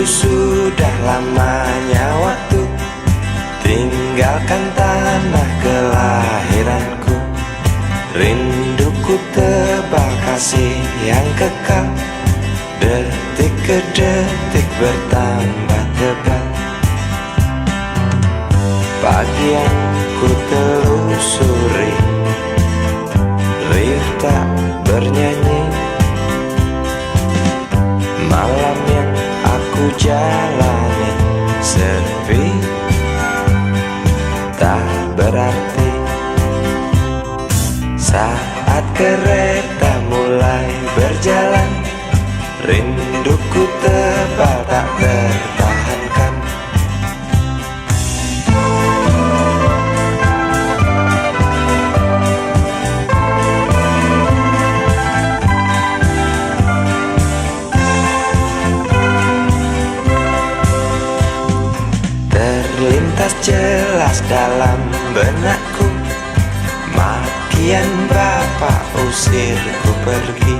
Begitu sudah lamanya waktu tinggalkan tanah kelahiranku. Rinduku tebal kasih yang kekal, detik ke detik bertambah tebal. Pagi yang ku telusuri, riuh tak bernyanyi. Malam yang aku jalani sepi, tak berarti. Saat kereta mulai berjalan, rinduku tebal tak tertahankan. Terlintas jelas dalam benakku, makian bapak usirku pergi.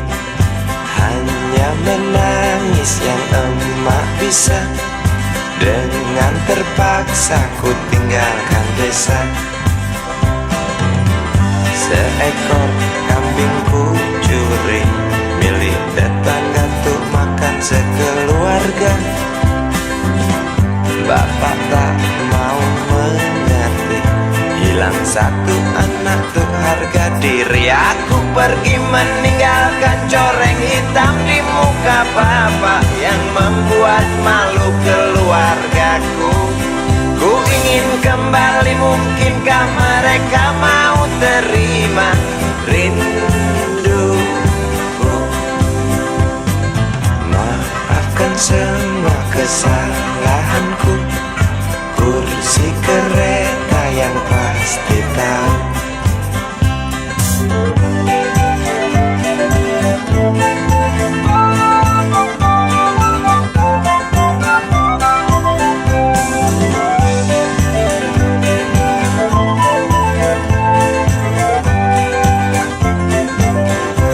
Hanya menangis yang emak bisa, dengan terpaksa ku tinggalkan desa. Seekor kambing ku curi milik tetangga untuk makan sekeluarga. Bapak tak mau mengerti, hilang satu anak tuh harga diri. Aku pergi meninggalkan coreng hitam di muka bapak yang membuat malu keluargaku. Ku ingin kembali, mungkinkah mereka mau terima rinduku? Maafkan semua kesalahanku, kursi kereta yang pasti tahu.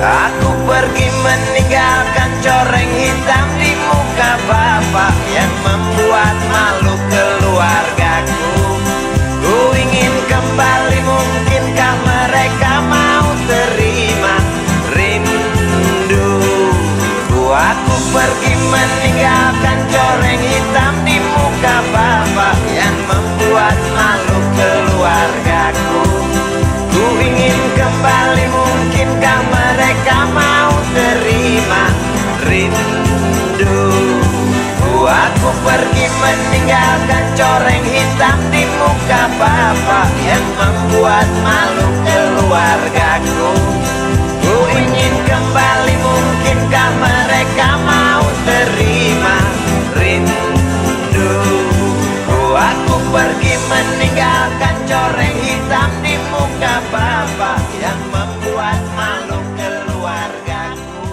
Aku pergi meninggalkan coreng hitam di muka bapak yang membuat malu keluargaku. Ku ingin kembali, mungkinkah mereka mau terima rinduku? Aku pergi meninggalkan coreng hitam di muka bapak yang membuat malu keluargaku. Ku ingin kembali, mungkinkah mereka mau terima rinduku? Aku pergi meninggalkan coreng hitam di muka bapak yang membuat malu keluargaku. Ku ingin kembali, mungkinkah mereka mau terima rinduku? Aku pergi meninggalkan coreng hitam di muka bapak yang membuat malu keluargaku.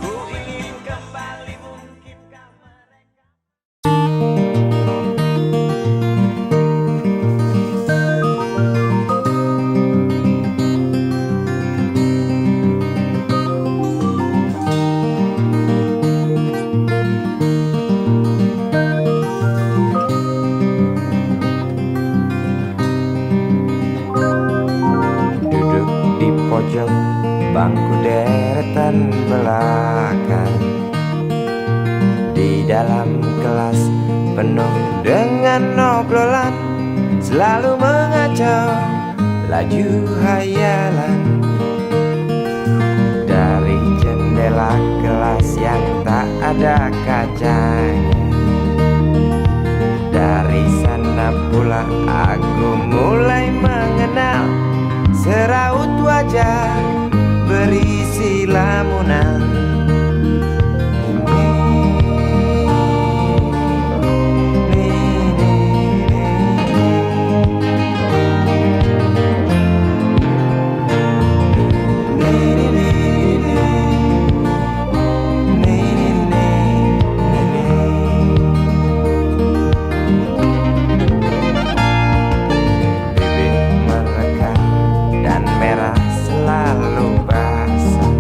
Ku ingin kembali, mungkinkah mereka. Duduk di pojok bangku deretan belakang, di dalam kelas penuh dengan obrolan, selalu mengacau laju hayalan. Dari jendela kelas yang tak ada kacanya, dari sana pula aku mulai mengenal seraut wajah berisi lamunan. Bibir merekah dan merah selalu basah.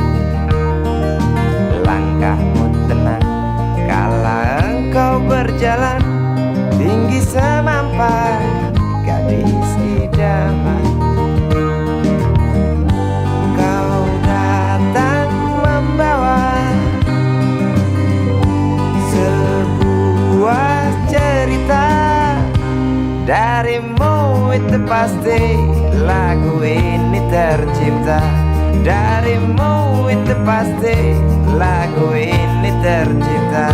Darimu itu pasti lagu ini tercipta. Darimu itu pasti lagu ini tercipta.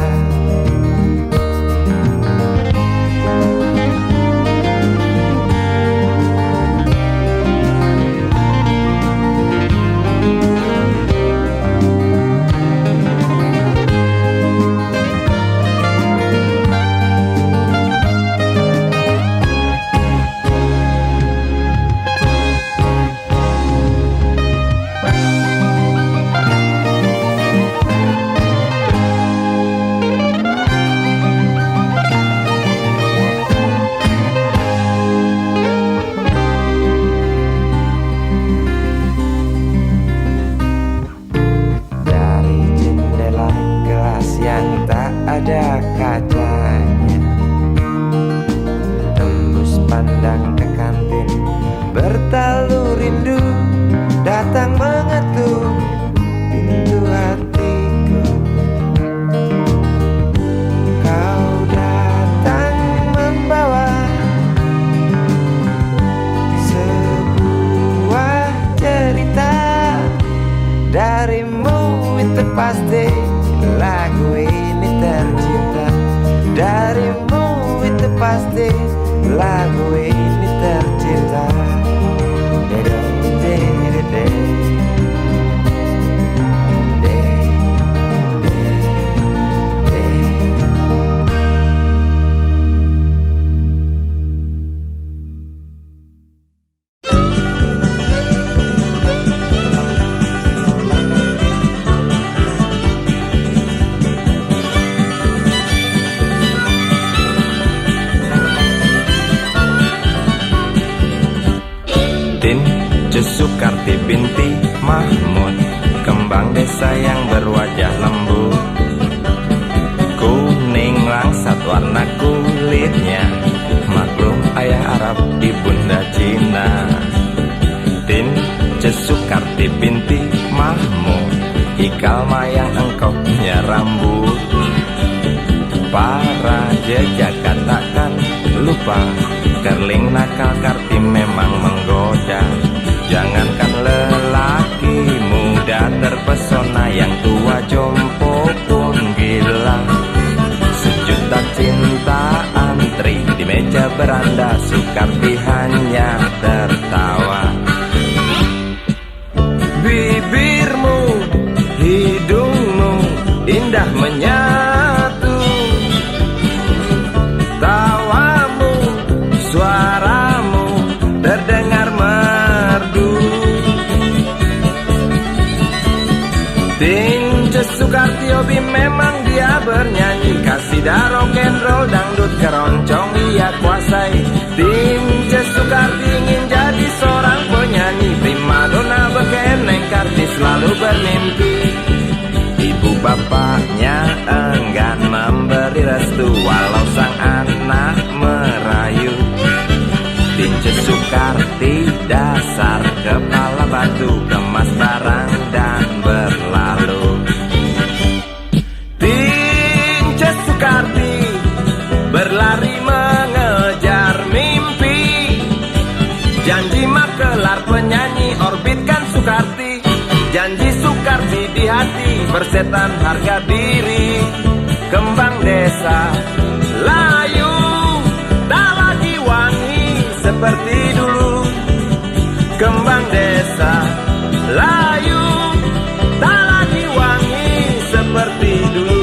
Ada kacanya, tembus pandang ke kantin, bertalu rindu datang mengetuk pintu hatiku. Kau datang membawa sebuah cerita. Darimu itu pasti lagu ini tercipta. Darimu itu pasti lagu ini tercipta. Sukarti binti Mahmud, kembang desa yang berwajah lembut, kuning langsat warna kulitnya, maklum ayah Arab ibunda Cina. Tin Sukarti binti Mahmud, ikal mayang engkau punya rambut. Para jejak katakan lupa, kerling nakal Karti memang menggoda. Jangankan lelaki muda terpesona, yang tua jompo pun gila. Sejuta cinta antri di meja beranda, Sukarti hanya tertawa. Bibirmu, hidungmu indah menyatu, tawamu, suaramu terdengar merdu. Tince Sukarti hobi memang dia bernyanyi, kasidah rock and roll, dangdut keroncong ia kuasai. Tince Sukarti ingin jadi seorang penyanyi, primadona bekeneng Karti selalu bermimpi. Ibu bapaknya enggan memberi restu, walau sang anak merayu. Tince Sukarti dasar kepala batu, kemas barang dan berlalu. Tince Sukarti berlari mengejar mimpi, janji makelar penyanyi orbitkan Sukarti. Janji Sukarti di hati bersetan harga diri. Kembang desa layu tak lagi wangi seperti dulu. Kembang desa layu tak lagi wangi seperti dulu.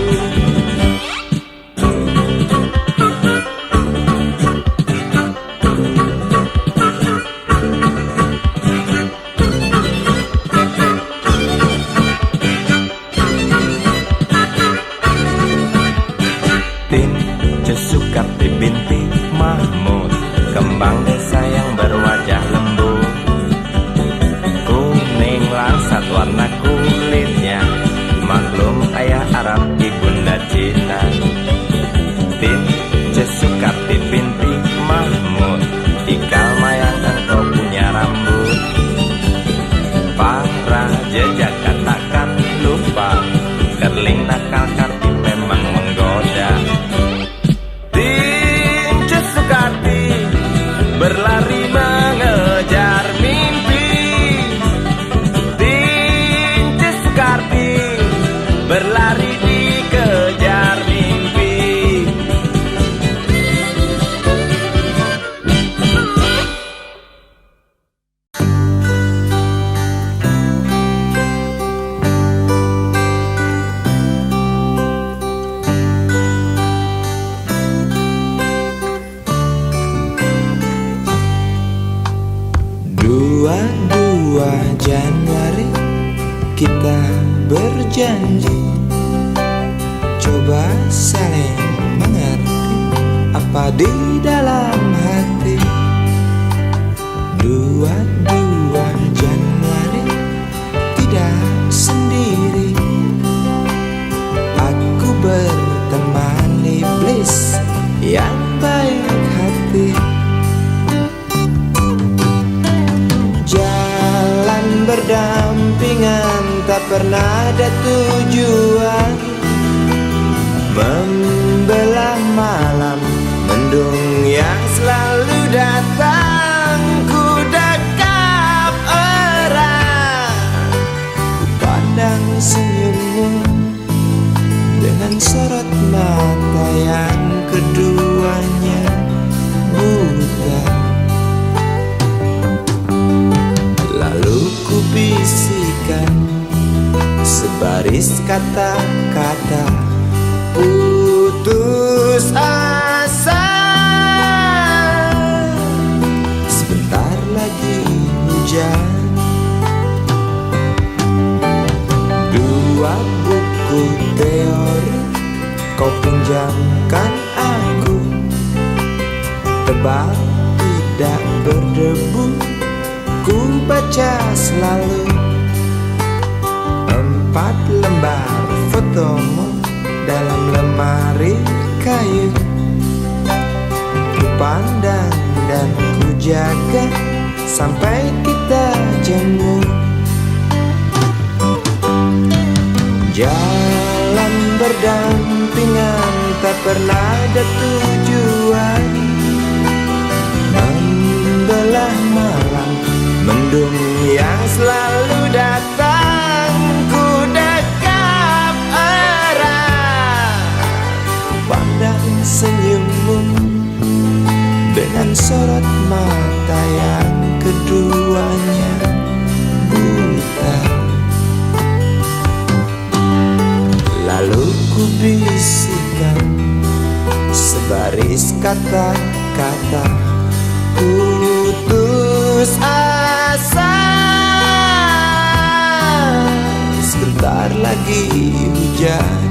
Tince Sukarti binti Mahmud, kembang desa yang berwajah lembut, kuning langsat warna kulitnya, maklum ayah Arab ibunda Cina. Tince Sukarti binti Mahmud, ikal mayang engkau punya rambut. Para jejak katakan lupa, kerling nakal Karti memang menggoda. Tince Sukarti berlari berlari mengejar mimpi, rintis karding berlari dikejar mimpi. Dua Januari kita berjanji, coba saling mengerti apa di dalam hati. 22 Januari tidak sendiri, aku berteman iblis yang baik hati. Jalan berdampingan tak pernah ada tujuan, membelah malam mendung yang selalu datang. Ku dekap erat, ku pandang senyummu dengan sorot mata yang keduanya buta. Lalu ku bisikan sebaris kata-kata putus asa. Sebentar lagi hujan. 2 buku teori kau pinjamkan aku, tebal tidak berdebu, ku baca selalu. 4 lembar fotomu dalam lemari kayu, ku pandang dan ku jaga sampai kita jemu. Jalan berdampingan tak pernah ada tujuan, membelah malam mendung yang selalu datang. Ku dekap erat, pandang senyummu dengan sorot mata yang keduanya buta. Lalu ku bisikan sebaris kata-kata putus asa. Sebentar lagi hujan.